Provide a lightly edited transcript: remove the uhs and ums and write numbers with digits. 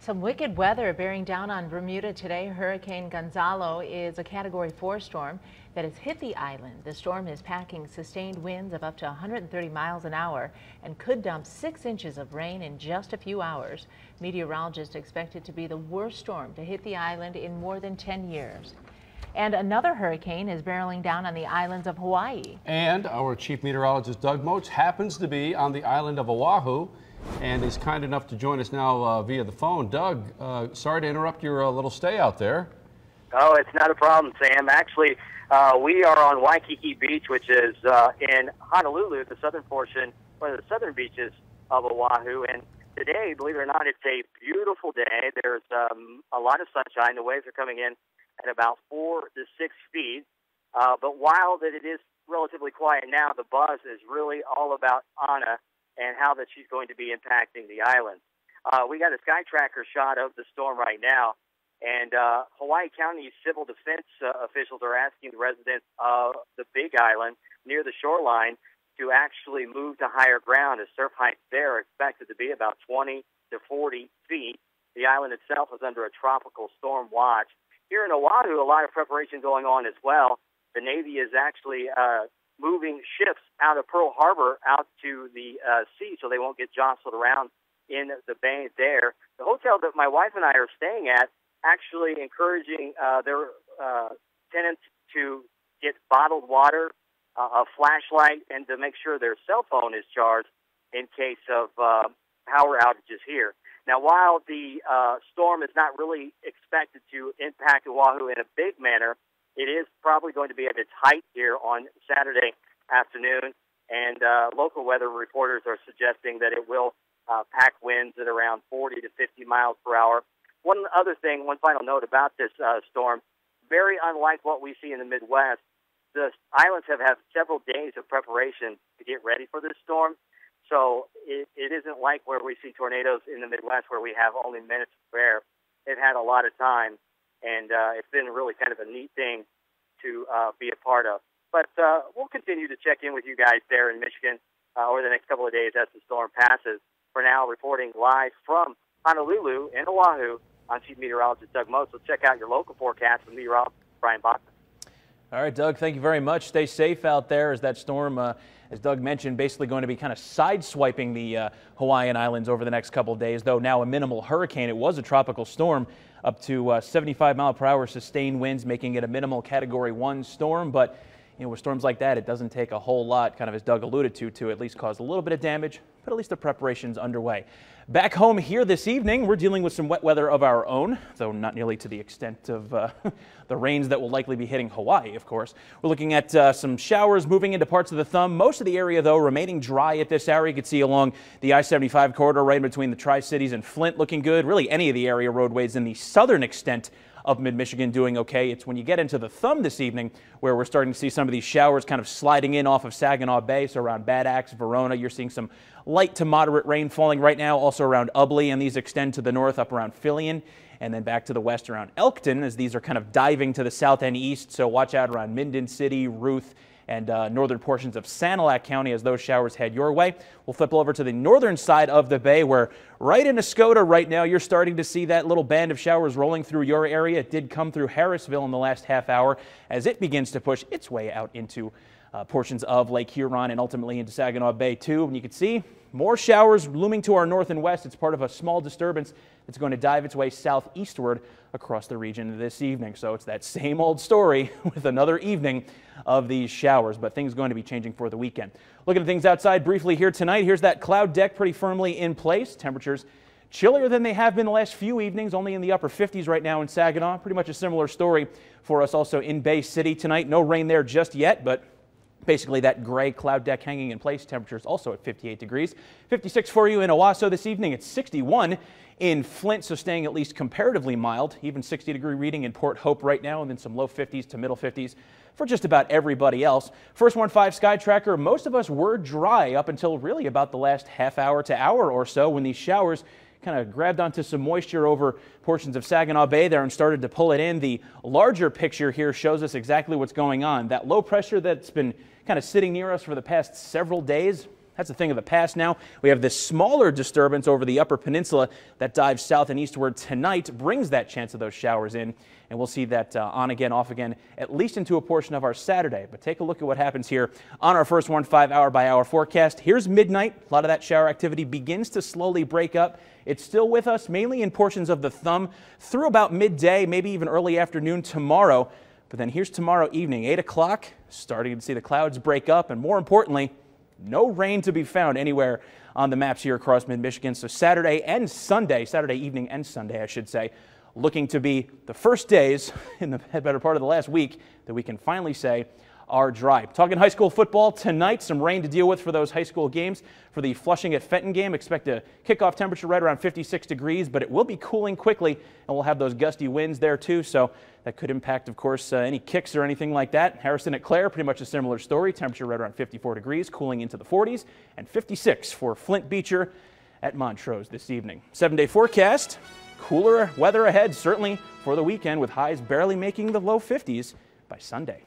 Some wicked weather bearing down on Bermuda today. Hurricane Gonzalo is a Category 4 storm that has hit the island. The storm is packing sustained winds of up to 130 miles an hour and could dump 6 inches of rain in just a few hours. Meteorologists expect it to be the worst storm to hit the island in more than 10 years. And another hurricane is barreling down on the islands of Hawaii. And our Chief Meteorologist Doug Moats happens to be on the island of Oahu and is kind enough to join us now via the phone. Doug, sorry to interrupt your little stay out there. Oh, it's not a problem, Sam. Actually, we are on Waikiki Beach, which is in Honolulu, the southern portion, one of the southern beaches of Oahu. And today, believe it or not, it's a beautiful day. There's a lot of sunshine. The waves are coming in at about 4 to 6 feet. But while that it is relatively quiet now, the buzz is really all about Ana and how that she's going to be impacting the island. We got a sky tracker shot of the storm right now, and Hawaii County civil defense officials are asking the residents of the Big Island near the shoreline to actually move to higher ground, as surf heights there are expected to be about 20 to 40 feet. The island itself is under a tropical storm watch. Here in Oahu, a lot of preparation going on as well. The Navy is actually moving ships out of Pearl Harbor out to the sea so they won't get jostled around in the bay there. The hotel that my wife and I are staying at actually encouraging their tenants to get bottled water, a flashlight, and to make sure their cell phone is charged in case of power outages here. Now, while the storm is not really expected to impact Oahu in a big manner, it is probably going to be at its height here on Saturday afternoon, and local weather reporters are suggesting that it will pack winds at around 40 to 50 miles per hour. One final note about this storm, very unlike what we see in the Midwest, the islands have had several days of preparation to get ready for this storm, so it isn't like where we see tornadoes in the Midwest where we have only minutes to prepare. They've had a lot of time. And it's been really kind of a neat thing to be a part of. But we'll continue to check in with you guys there in Michigan over the next couple of days as the storm passes. For now, reporting live from Honolulu and Oahu, I'm Chief Meteorologist Doug Moats. So check out your local forecast with Meteorologist Bryan Bachman. All right, Doug, thank you very much. Stay safe out there as that storm, as Doug mentioned, basically going to be kind of sideswiping the Hawaiian Islands over the next couple of days, though now a minimal hurricane. It was a tropical storm, up to 75 mile per hour sustained winds, making it a minimal Category 1 storm. But with storms like that, it doesn't take a whole lot, kind of as Doug alluded to at least cause a little bit of damage, but at least the preparation's underway. Back home here this evening, we're dealing with some wet weather of our own, though not nearly to the extent of the rains that will likely be hitting Hawaii, of course. We're looking at some showers moving into parts of the thumb. Most of the area, though, remaining dry at this hour. You can see along the I-75 corridor right between the Tri-Cities and Flint looking good. Really any of the area roadways in the southern extent of mid-Michigan doing okay. It's when you get into the thumb this evening where we're starting to see some of these showers kind of sliding in off of Saginaw Bay. So around Bad Axe, Verona, you're seeing some light to moderate rain falling right now, also around Ubly, and these extend to the north up around Fillion, and then back to the west around Elkton, as these are kind of diving to the south and east. So watch out around Minden City, Ruth, and northern portions of Sanilac County as those showers head your way. We'll flip over to the northern side of the bay, where right in Escoda right now, you're starting to see that little band of showers rolling through your area. It did come through Harrisville in the last half hour as it begins to push its way out into portions of Lake Huron and ultimately into Saginaw Bay too. And you can see more showers looming to our north and west. It's part of a small disturbance that's going to dive its way southeastward across the region this evening. So it's that same old story with another evening of these showers, but things going to be changing for the weekend. Looking at things outside briefly here tonight, here's that cloud deck pretty firmly in place. Temperatures chillier than they have been the last few evenings, only in the upper 50s right now in Saginaw. Pretty much a similar story for us also in Bay City tonight. No rain there just yet, but basically that gray cloud deck hanging in place. Temperatures also at 58 degrees. 56 for you in Owasso this evening. It's 61 in Flint, so staying at least comparatively mild. Even 60-degree reading in Port Hope right now, and then some low 50s to middle 50s for just about everybody else. First 1-5 Sky Tracker, most of us were dry up until really about the last half hour to hour or so when these showers kind of grabbed onto some moisture over portions of Saginaw Bay there and started to pull it in. The larger picture here shows us exactly what's going on. That low pressure that's been kind of sitting near us for the past several days that's a thing of the past now. We have this smaller disturbance over the upper peninsula that dives south and eastward tonight, brings that chance of those showers in, and we'll see that on again, off again, at least into a portion of our Saturday. But take a look at what happens here on our first 1 5-hour-by-hour forecast. Here's midnight. A lot of that shower activity begins to slowly break up. It's still with us, mainly in portions of the thumb through about midday, maybe even early afternoon tomorrow. But then here's tomorrow evening, 8 o'clock, starting to see the clouds break up, and more importantly, no rain to be found anywhere on the maps here across mid-Michigan. So Saturday and Sunday, Saturday evening and Sunday, I should say, looking to be the first days in the better part of the last week that we can finally say are dry. Talking high school football tonight, some rain to deal with for those high school games. For the Flushing at Fenton game, expect a kickoff temperature right around 56 degrees, but it will be cooling quickly, and we'll have those gusty winds there too, so that could impact, of course, any kicks or anything like that. Harrison at Clare, pretty much a similar story. Temperature right around 54 degrees, cooling into the 40s, and 56 for Flint Beecher at Montrose this evening. 7-day forecast, cooler weather ahead, certainly for the weekend, with highs barely making the low 50s by Sunday.